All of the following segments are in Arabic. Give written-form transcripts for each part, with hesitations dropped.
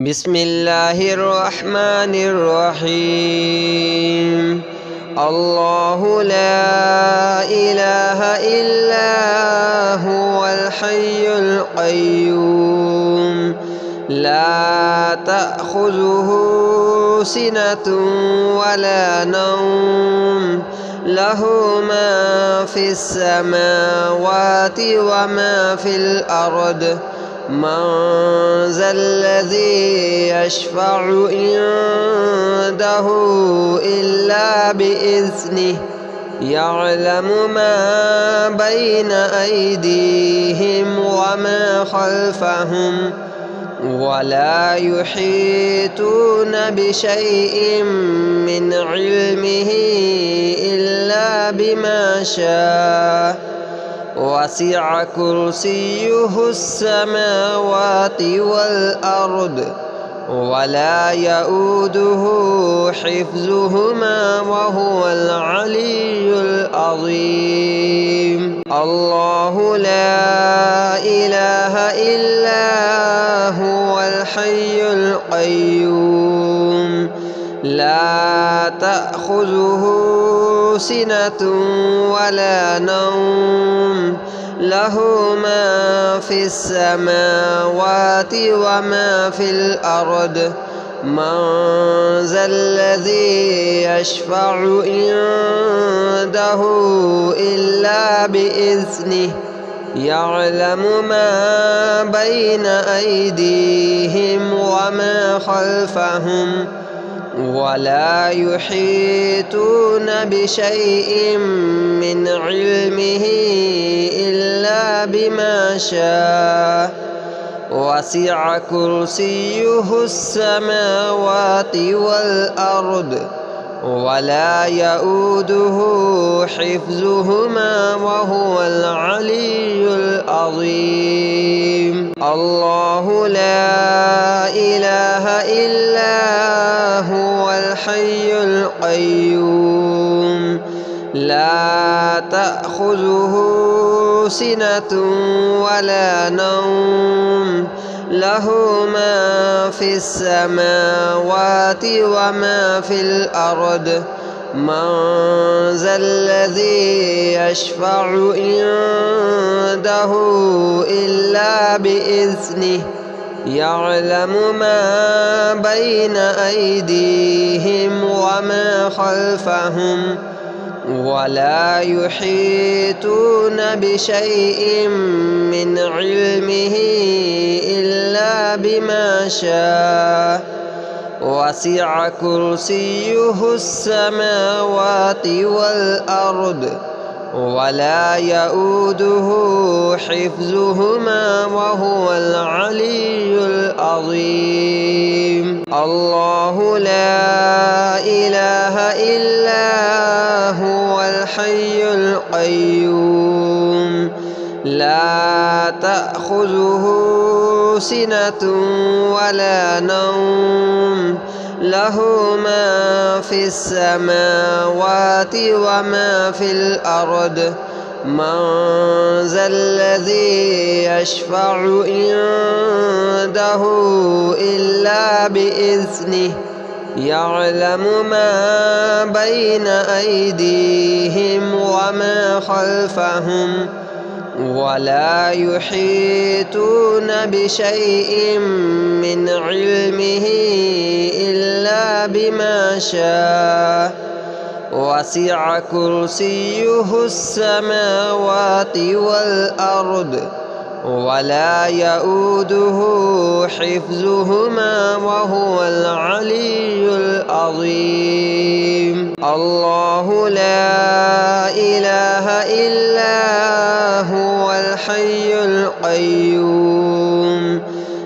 بسم الله الرحمن الرحيم. الله لا إله إلا هو الحي القيوم لا تأخذه سنة ولا نوم له ما في السماوات وما في الأرض من ذا الذي يشفع عنده إلا بإذنه يعلم ما بين أيديهم وما خلفهم ولا يحيطون بشيء من علمه إلا بما شاء وسع كرسيه السماوات والأرض ولا يؤوده حفظهما وهو العلي العظيم. الله لا إله إلا هو الحي القيوم لا تأخذه سنة ولا نوم له ما في السماوات وما في الأرض من ذا الذي يشفع عنده إلا بإذنه يعلم ما بين أيديهم وما خلفهم ولا يحيطون بشيء من علمه إلا بما شاء وسع كرسيه السماوات والأرض ولا يؤوده حفظهما وهو العلي العظيم. الله لا إله إلا هو الحي القيوم لا تأخذه سنة ولا نوم له ما في السماوات وما في الأرض من ذا الذي يشفع عنده إلا بإذنه يعلم ما بين أيديهم وما خلفهم ولا يحيطون بشيء من علمه إلا بما شاء وسع كرسيه السماوات والأرض ولا يؤوده حفظهما وهو العلي العظيم. الله لا إله إلا هو الحي القيوم لا تأخذه سنة ولا نوم له ما في السماوات وما في الأرض من ذا الذي يشفع عنده إلا بإذنه يعلم ما بين أيديهم وما خلفهم ولا يحيطون بشيء من علمه إلا بما شاء وسع كرسيه السماوات والأرض ولا يؤوده حفظهما وهو العلي العظيم. الله لا إله إلا هو الحي القيوم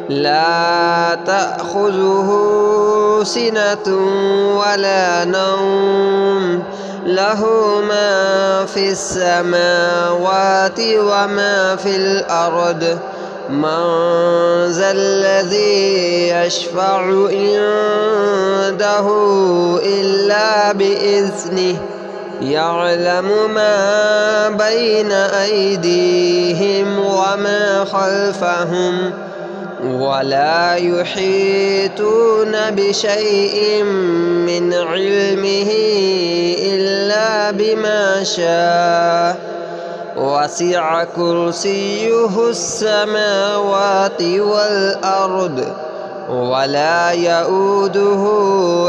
لا تأخذه سنة ولا نوم له ما في السماوات وما في الأرض من ذا الذي يشفع عنده إلا بإذنه يعلم ما بين أيديهم وما خلفهم ولا يحيطون بشيء من علمه إلا بما شاء وسع كرسيه السماوات والأرض ولا يؤوده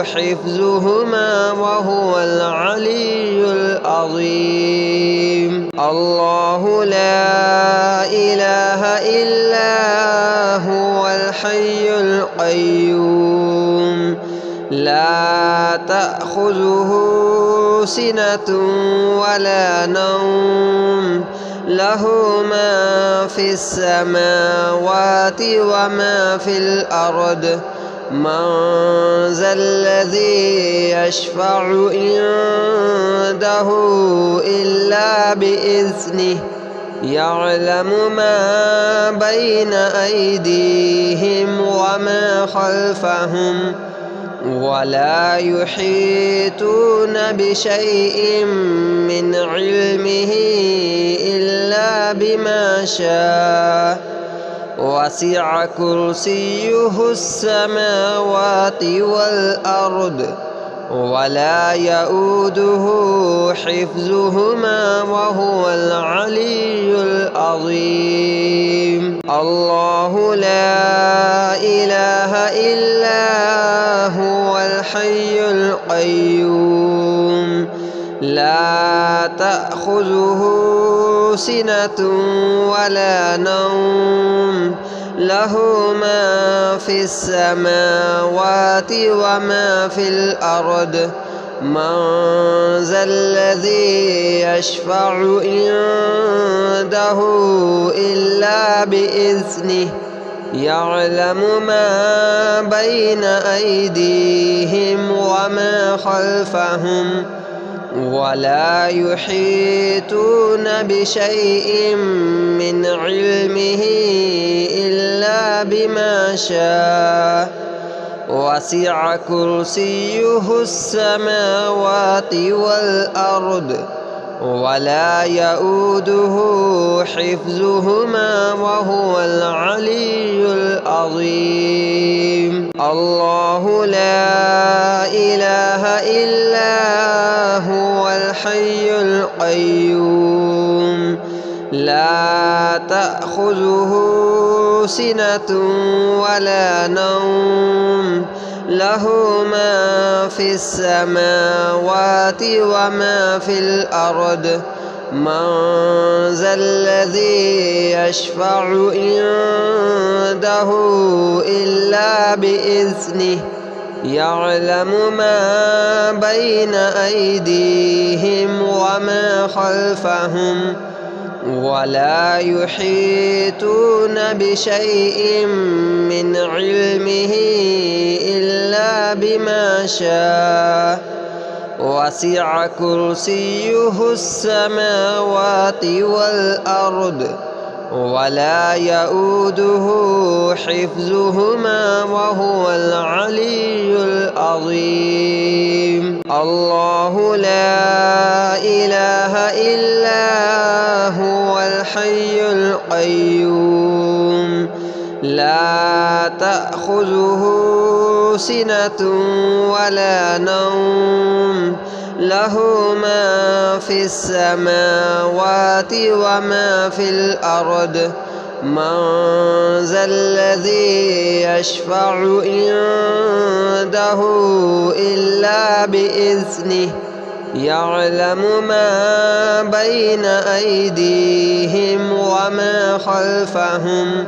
حفظهما وهو العلي العظيم. الله لا إله إلا هو الحي القيوم لا تأخذه سنة ولا نوم له ما في السماوات وما في الأرض من ذا الذي يشفع عنده إلا بإذنه يعلم ما بين أيديهم وما خلفهم ولا يحيطون بشيء من علمه إلا بما شاء وسع كرسيه السماوات والأرض ولا يؤوده حفظهما وهو العلي العظيم. الله لا إله إلا هو الحي القيوم لا تأخذه سنة ولا نوم له ما في السماوات وما في الأرض من ذا الذي يشفع عنده إلا بإذنه يعلم ما بين أيديهم وما خلفهم ولا يحيطون بشيء من علمه إلا بما شاء وسع كرسيه السماوات والأرض ولا يؤوده حفظهما وهو العلي العظيم. الله لا إله إلا هو الحي القيوم لا تأخذه سنة ولا نوم له ما في السماوات وما في الأرض من ذا الذي يشفع عنده إلا بإذنه يعلم ما بين أيديهم وما خلفهم ولا يحيطون بشيء من علمه إلا بما شاء وسع كرسيه السماوات والأرض ولا يؤوده حفظهما وهو العلي العظيم. الله لا إله إلا هو الحي القيوم لا تأخذه سنة ولا نوم له ما في السماوات وما في الأرض من ذا الذي يشفع عنده إلا بإذنه يعلم ما بين أيديهم وما خلفهم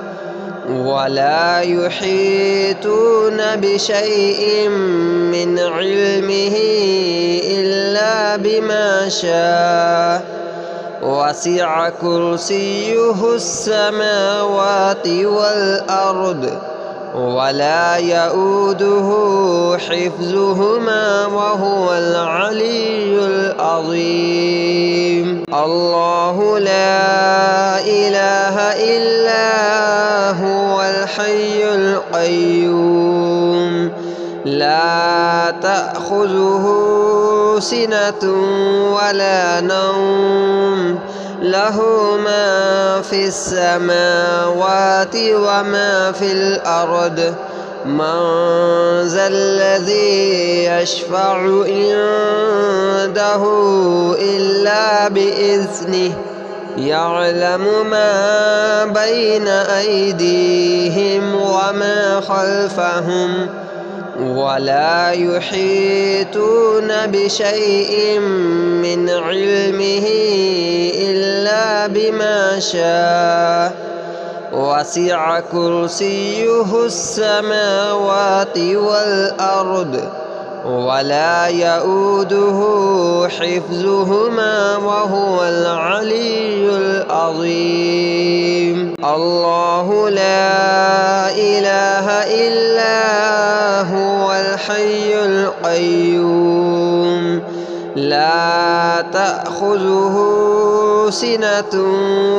ولا يحيطون بشيء من علمه إلا بما شاء وسع كرسيه السماوات والأرض ولا يؤوده حفظهما وهو العلي العظيم. الله لا إله إلا هو الحي القيوم لا تأخذه سنة ولا نوم له ما في السماوات وما في الأرض من ذا الذي يشفع عنده إلا بإذنه يعلم ما بين أيديهم وما خلفهم ولا يحيطون بشيء من علمه إلا بما شاء وسع كرسيه السماوات والأرض ولا يؤوده حفظهما وهو العلي العظيم. الله لا إله إلا هو الحي القيوم لا تأخذه سنة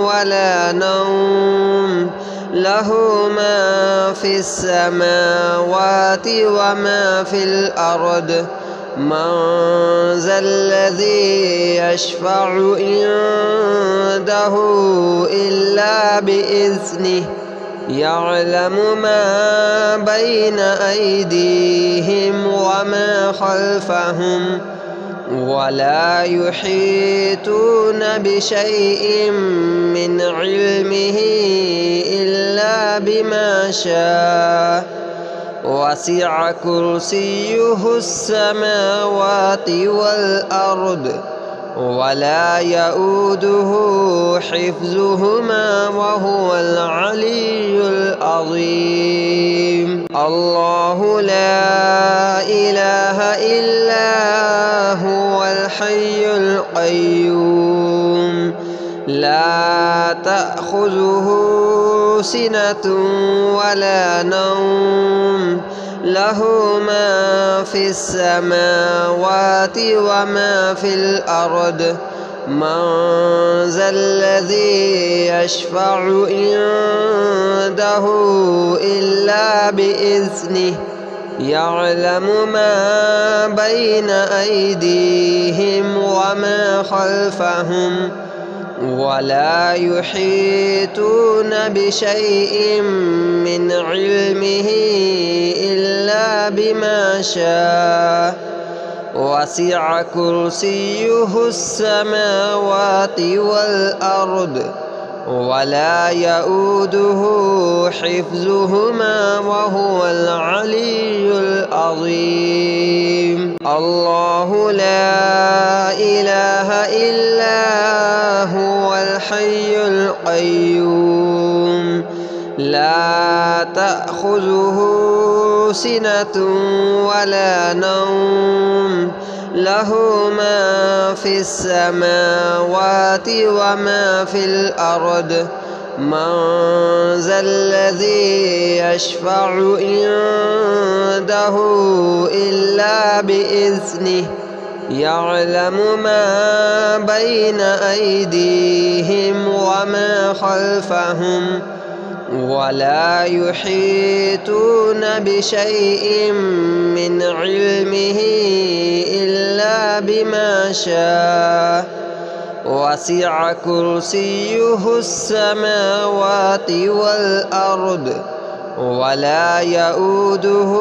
ولا نوم له ما في السماوات وما في الأرض من ذا الذي يشفع عنده إلا بإذنه يعلم ما بين أيديهم وما خلفهم ولا يحيطون بشيء من علمه إلا بما شاء وسع كرسيه السماوات والأرض ولا يؤوده حفظهما وهو العلي العظيم. الله لا إله إلا هو الحي القيوم لا تأخذه سنة ولا نوم له ما في السماوات وما في الأرض من ذا الذي يشفع عنده إلا بإذنه يعلم ما بين أيديهم وما خلفهم ولا يحيطون بشيء من علمه إلا بما شاء وسع كرسيه السماوات والأرض ولا يؤوده حفظهما وهو العلي العظيم. الله لا إله إلا هو الحي القيوم لا تأخذه سنة ولا نوم له ما في السماوات وما في الأرض من ذا الذي يشفع عنده إلا بإذنه يعلم ما بين أيديهم وما خلفهم ولا يحيطون بشيء من علمه إلا بما شاء وسع كرسيه السماوات والأرض ولا يؤوده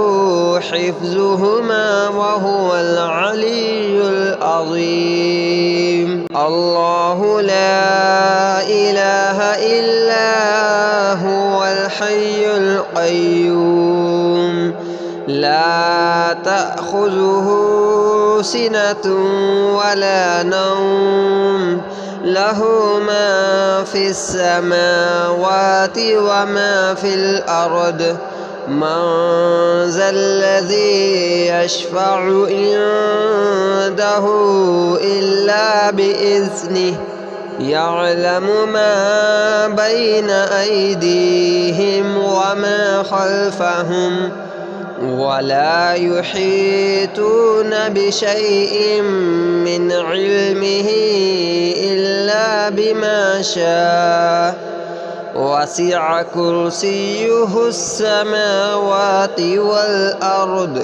حفظهما وهو العلي العظيم. الله لا إله إلا هو الحي القيوم لا تأخذه سنة ولا نوم له ما في السماوات وما في الأرض من ذا الذي يشفع عنده إلا بإذنه يعلم ما بين أيديهم وما خلفهم ولا يحيطون بشيء من علمه إلا بما شاء وسع كرسيه السماوات والأرض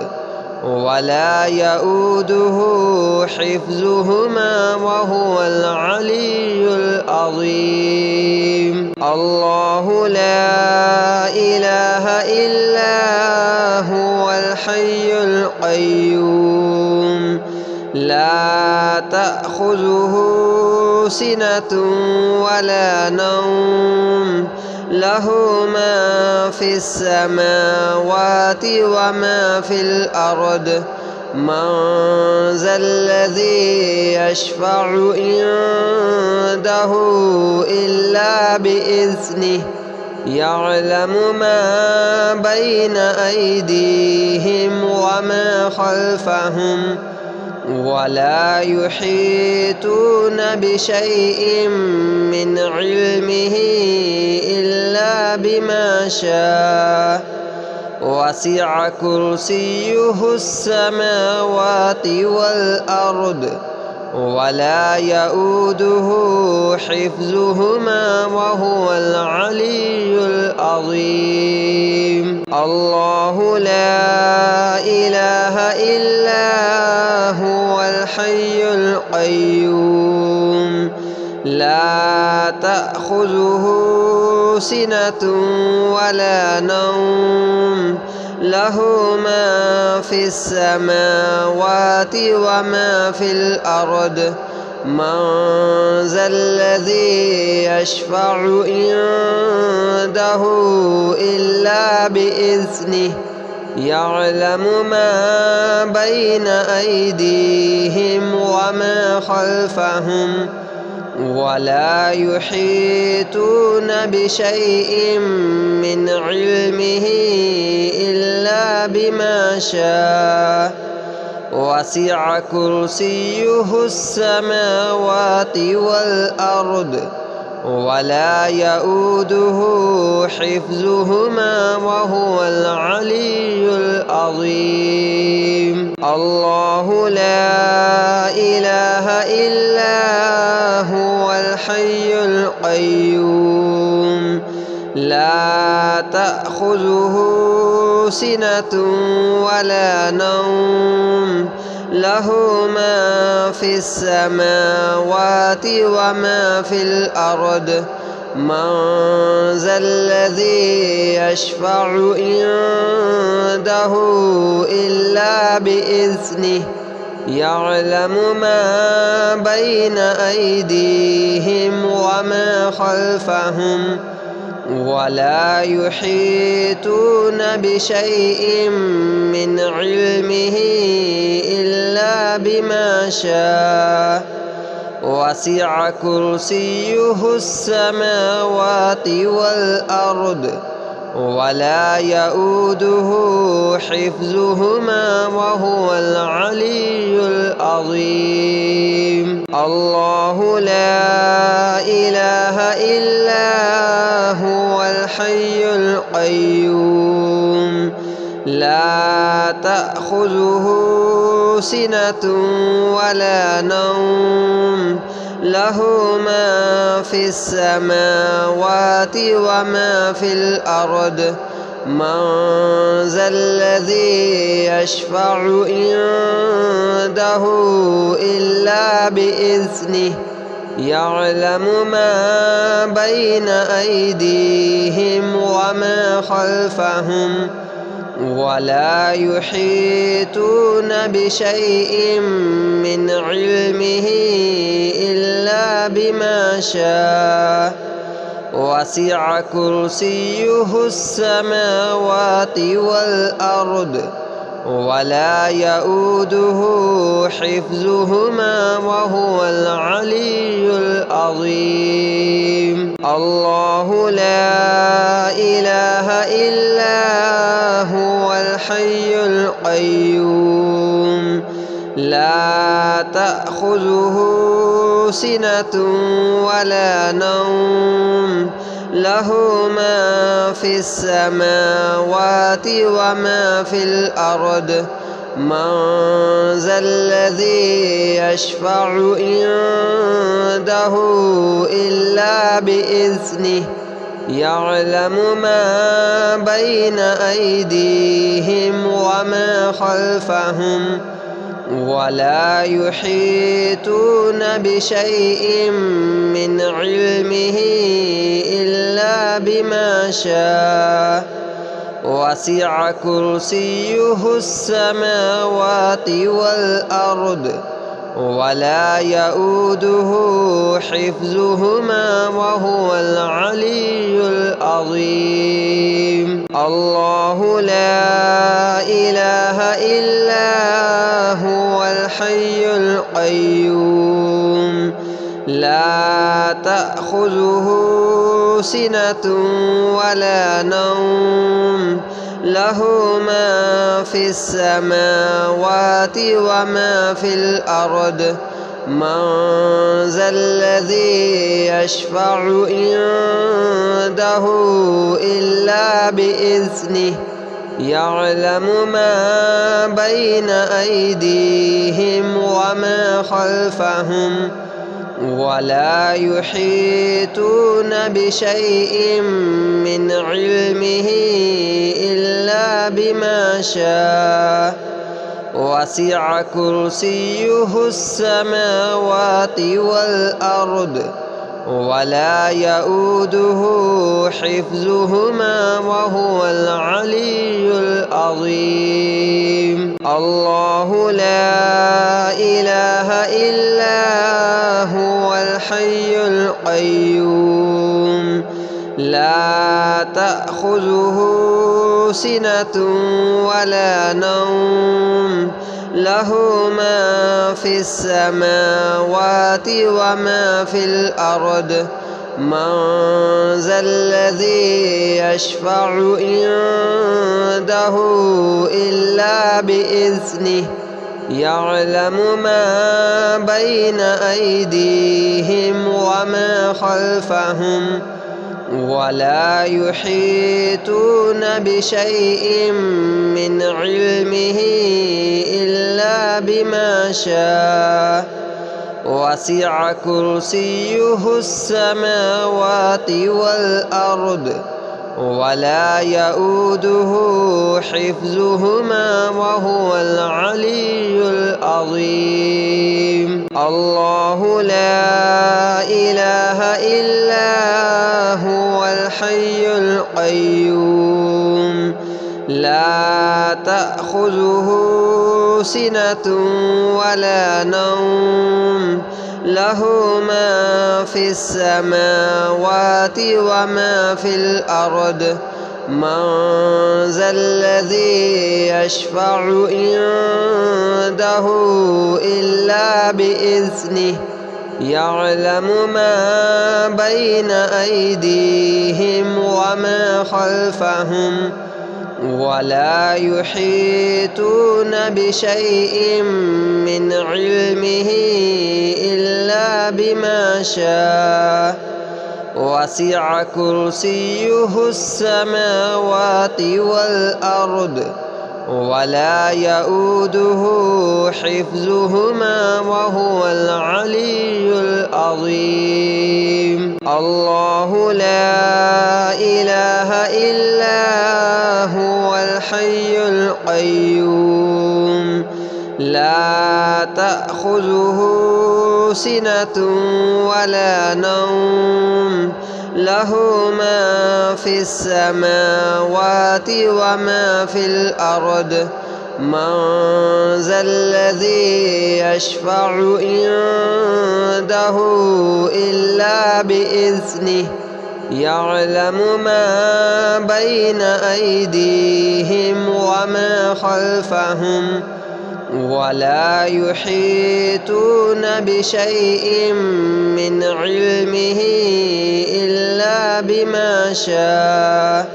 ولا يؤوده حفظهما وهو العلي العظيم. الله لا إله إلا هو الحي القيوم لا تأخذه سنة ولا نوم له ما في السماوات وما في الأرض من ذا الذي يشفع عنده إلا بإذنه يعلم ما بين أيديهم وما خلفهم ولا يحيطون بشيء من علمه إلا بما شاء وسع كرسيه السماوات والأرض ولا يؤوده حفظهما وهو العلي العظيم. الله لا إله إلا هو الحي القيوم لا تأخذه سنة ولا نوم له ما في السماوات وما في الأرض من ذا الذي يشفع عنده إلا بإذنه يعلم ما بين أيديهم وما خلفهم ولا يحيطون بشيء من علمه إلا بما شاء وسع كرسيه السماوات والأرض ولا يؤوده حفظهما وهو العلي العظيم. الله لا إله إلا هو الحي القيوم لا تأخذه سنة ولا نوم له ما في السماوات وما في الأرض من ذا الذي يشفع عنده إلا بإذنه يعلم ما بين أيديهم وما خلفهم ولا يحيطون بشيء من علمه إلا بما شاء وسع كرسيه السماوات والأرض ولا يؤوده حفظهما وهو العلي العظيم. الله لا إله إلا هو الحي القيوم لا تأخذه سنة ولا نوم له ما في السماوات وما في الأرض من ذا الذي يشفع عنده إلا بإذنه يعلم ما بين أيديهم وما خلفهم ولا يحيطون بشيء من علمه إلا بما شاء وسع كرسيه السماوات والأرض ولا يؤوده حفظهما وهو العلي العظيم. الله لا إله إلا هو الحي القيوم لا تأخذه سنة ولا نوم له ما في السماوات وما في الأرض من ذا الذي يشفع عنده إلا بإذنه يعلم ما بين أيديهم وما خلفهم ولا يحيطون بشيء من علمه إلا بما شاء وسع كرسيه السماوات والأرض ولا يؤوده حفظهما وهو العلي العظيم. الله لا إله إلا هو الحي القيوم لا تأخذه سنة ولا نوم له ما في السماوات وما في الأرض من ذا الذي يشفع عنده إلا بإذنه يعلم ما بين أيديهم وما خلفهم ولا يحيطون بشيء من علمه إلا بما شاء وسع كرسيه السماوات والأرض ولا يؤوده حفظهما وهو العلي العظيم. الله لا إله إلا هو الحي القيوم لا تأخذه سنة ولا نوم له ما في السماوات وما في الأرض من ذا الذي يشفع عنده إلا بإذنه يعلم ما بين أيديهم وما خلفهم ولا يحيطون بشيء من علمه إلا بما شاء وسع كرسيه السماوات والأرض ولا يؤوده حفظهما وهو العلي العظيم. الله لا إله إلا هو الحي القيوم لا تأخذه سنة ولا نوم له ما في السماوات وما في الأرض من ذا الذي يشفع عنده إلا بإذنه يعلم ما بين أيديهم وما خلفهم ولا يحيطون بشيء من علمه إلا بما شاء وسع كرسيه السماوات والأرض ولا يؤوده حفظهما وهو العلي العظيم. الله لا إله إلا هو الحي القيوم لا تأخذه سنة ولا نوم له ما في السماوات وما في الأرض من ذا الذي يشفع عنده إلا بإذنه يعلم ما بين أيديهم وما خلفهم ولا يحيطون بشيء من علمه إلا بما شاء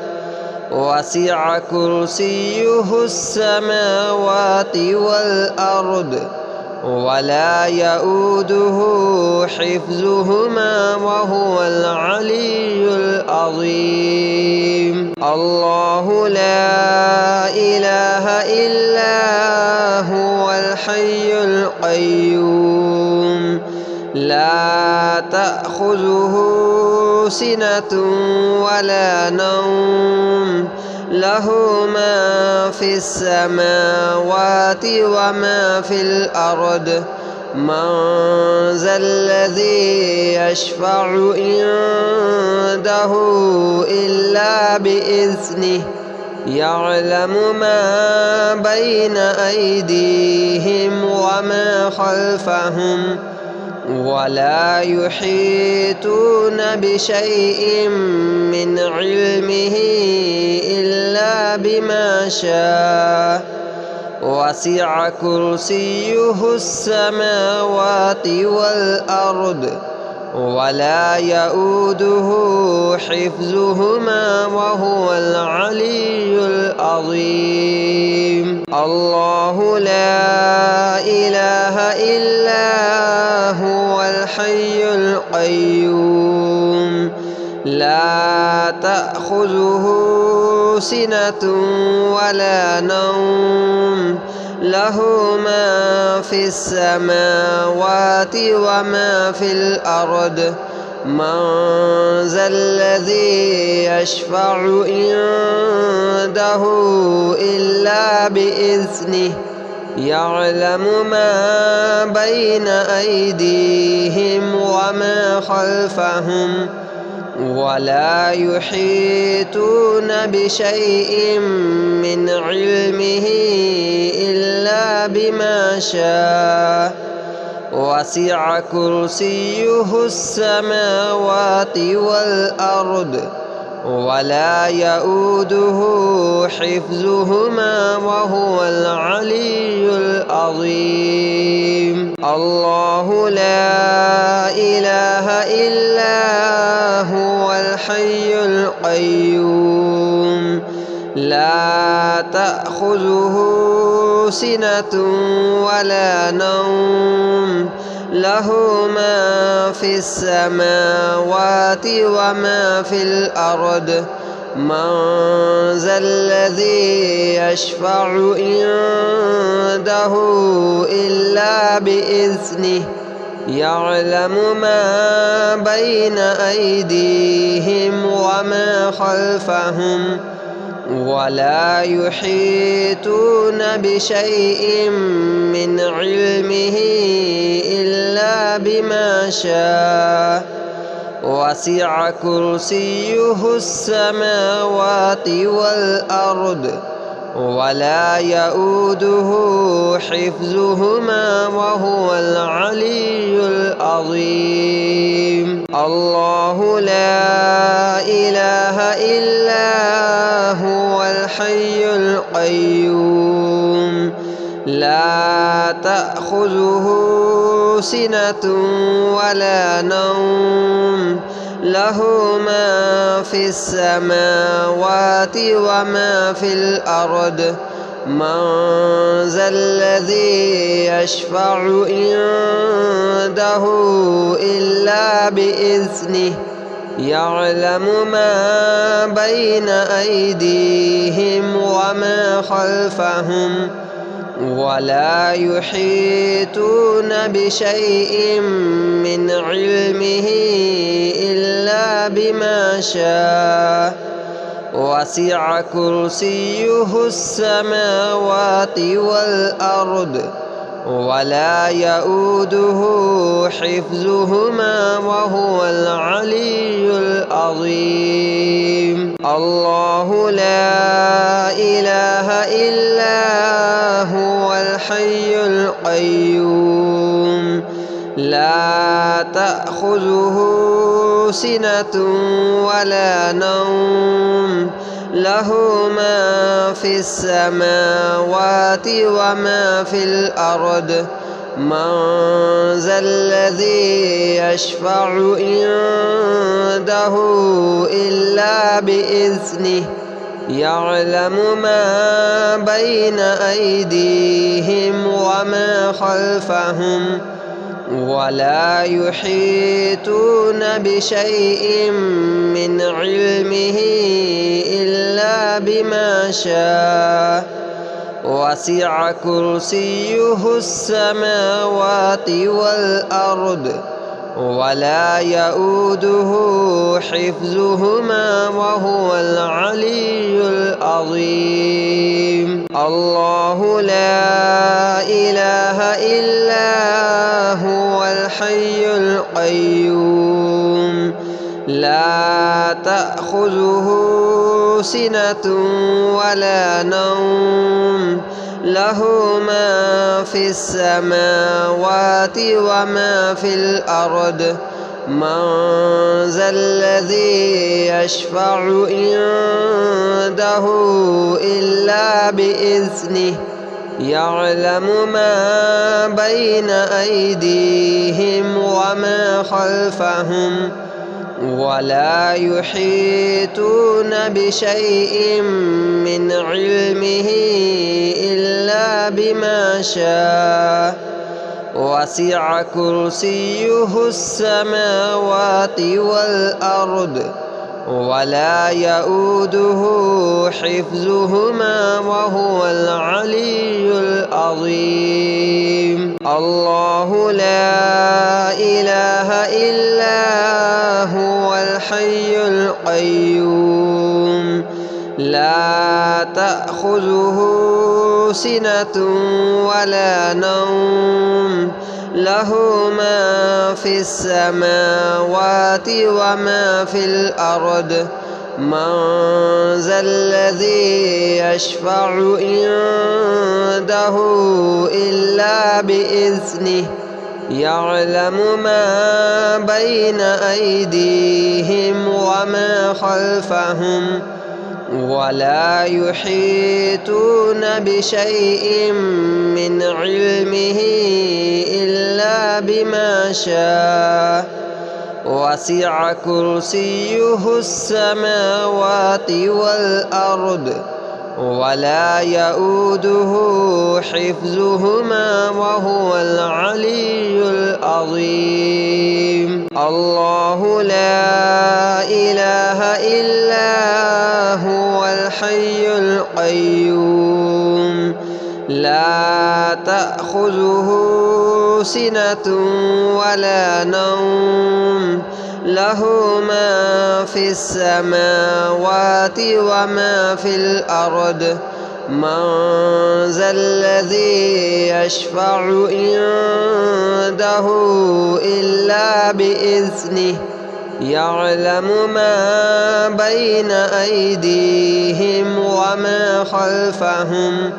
وسع كرسيه السماوات والأرض ولا يؤوده حفظهما وهو العلي العظيم. الله لا إله إلا هو الحي القيوم لا تأخذه سنة ولا نوم له ما في السماوات وما في الأرض من ذا الذي يشفع عنده إلا بإذنه يعلم ما بين أيديهم وما خلفهم ولا يحيطون بشيء من علمه إلا بما شاء وسع كرسيه السماوات والأرض ولا يؤوده حفظهما وهو العلي العظيم. الله لا إله إلا هو الحي القيوم لا تأخذه سنة ولا نوم له ما في السماوات وما في الأرض من ذا الذي يشفع عنده إلا بإذنه يعلم ما بين أيديهم وما خلفهم ولا يحيطون بشيء من علمه إلا بما شاء وسع كرسيه السماوات والأرض ولا يؤوده حفظهما وهو العلي العظيم. الله لا إله إلا هو الحي القيوم لا تأخذه سنة ولا نوم له ما في السماوات وما في الأرض من ذا الذي يشفع عنده إلا بإذنه يعلم ما بين أيديهم وما خلفهم ولا يحيطون بشيء من علمه إلا بما شاء وسع كرسيه السماوات والأرض ولا يؤوده حفظهما وهو العلي العظيم. الله لا إله إلا هو الحي القيوم لا تأخذه سنة ولا نوم له ما في السماوات وما في الأرض من ذا الذي يشفع عنده إلا بإذنه يعلم ما بين أيديهم وما خلفهم ولا يحيطون بشيء من علمه إلا بما شاء وسع كرسيه السماوات والأرض ولا يؤوده حفظهما وهو العلي العظيم. الله لا إله إلا هو الحي القيوم لا تأخذه سنة ولا نوم له ما في السماوات وما في الأرض من ذا الذي يشفع عنده إلا بإذنه يعلم ما بين أيديهم وما خلفهم ولا يحيطون بشيء من علمه إلا بما شاء وسع كرسيه السماوات والأرض ولا يؤوده حفظهما وهو العلي العظيم. الله لا إله إلا هو الحي القيوم لا تأخذه سنة ولا نوم له ما في السماوات وما في الأرض من ذا الذي يشفع عنده إلا بإذنه يعلم ما بين أيديهم وما خلفهم ولا يحيطون بشيء من علمه إلا بما شاء وسع كرسيه السماوات والأرض ولا يؤوده حفظهما وهو العلي العظيم. الله لا إله إلا هو الحي القيوم لا تأخذه سنة ولا نوم له ما في السماوات وما في الأرض من ذا الذي يشفع عنده إلا بإذنه يعلم ما بين أيديهم وما خلفهم ولا يحيطون بشيء من علمه إلا بما شاء وسع كرسيه السماوات والأرض ولا يؤوده حفظهما وهو العلي العظيم. الله لا إله إلا هو الحي القيوم لا تأخذه سنة ولا نوم له ما في السماوات وما في الأرض من ذا الذي يشفع عنده إلا بإذنه يعلم ما بين أيديهم وما خلفهم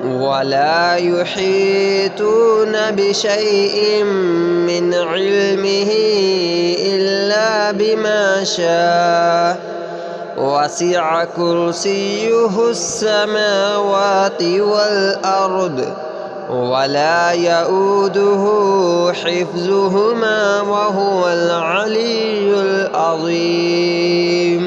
ولا يحيطون بشيء من علمه إلا بما شاء وسع كرسيه السماوات والأرض ولا يؤوده حفظهما وهو العلي العظيم.